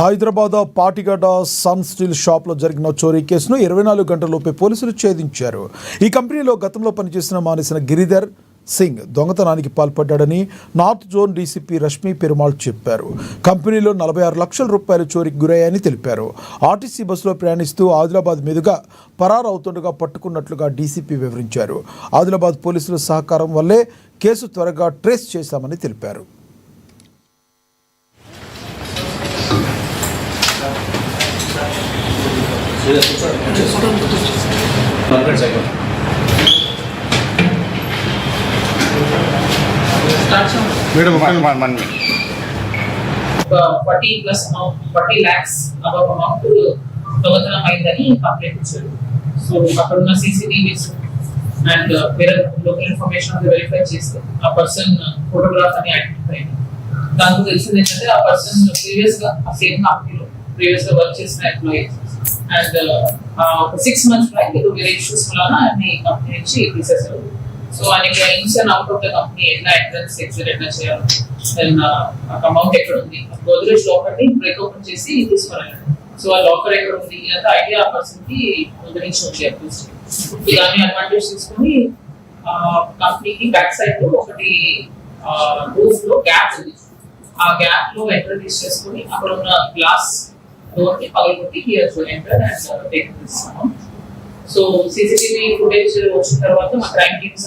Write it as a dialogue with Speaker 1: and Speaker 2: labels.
Speaker 1: Hyderabad Patigadda sun steel షాప్లో జరిగిన చోరీ కేసును 24 గంటలలోపే పోలీసులు ఛేదించారు. ఈ కంపెనీలో గతంలో పనిచేసిన మానేసిన గిరిధర్ సింగ్ దొంగతనానికి పాల్పడ్డాడని north zone DCP Rashmi Perumal చెప్పారు. కంపెనీలో 46 లక్షల రూపాయలు చోరీకి గురయ్యాయని తెలిపారు. ఆర్టీసీ బస్సులో ప్రయాణిస్తూ ఆదిలాబాద్ మీదుగా పరారవుతుండగా పట్టుకున్నట్లుగా డీసీపీ వివరించారు. ఆదిలాబాద్ పోలీసుల సహకారం వల్లే కేసు త్వరగా ట్రేస్ చేశామని తెలిపారు.
Speaker 2: మేడం 40 lakhs above amount దొంగతనం అయిందని కంప్లైంట్ ఇచ్చారు. సో అక్కడ ఉన్న సీసీటీవీస్ అండ్ వేరే లోకల్ ఇన్ఫర్మేషన్ వెరిఫై చేస్తే ఆ పర్సన్ ఫోటోగ్రాఫ్ అని ఐడెంటిఫై అయింది. దానికి తెలిసింది ఏంటంటే ఆ పర్సన్ ప్రీవియస్ గా ఆ సేమ్ కంపెనీలో ప్రీవియస్ గా వర్క్ చేసిన ఎంప్లాయీ అండ్ ఒక 6 months బ్యాక్ వేరే ఇష్యూస్ వలన అన్ని కంపెనీ నుంచి తీసేసారు. సో ఆయనకి ఇన్స్ and out of the company ఎట్లా ఎంట్రన్స్ ఎగ్జిట్ ఎట్లా చేయాలి, దెన్ అమౌంట్ ఎక్కడ ఉంది, గోద్రేజ్ లాకర్ ని బ్రేక్ ఓపెన్ చేసి తీసుకున్నాడు. సో ఆ లాకర్ ఎక్కడ ఉంది అంత ఐడియా ఆ పర్సన్ కి ముందు నుంచి ఉంది. అట్లీస్ట్ దాన్ని అడ్వాంటేజ్ తీసుకుని కంపెనీకి బ్యాక్ సైడ్ లో ఒకటి రూఫ్ లో గ్యాప్ ఉంది. ఆ గ్యాప్ లో ఎంటర్ చేసుకుని అక్కడ ఉన్న గ్లాస్ డోర్ ని పగలగొట్టి enter and take this amount. So CCTV footage వచ్చిన తర్వాత మా క్రైమ్ టీమ్స్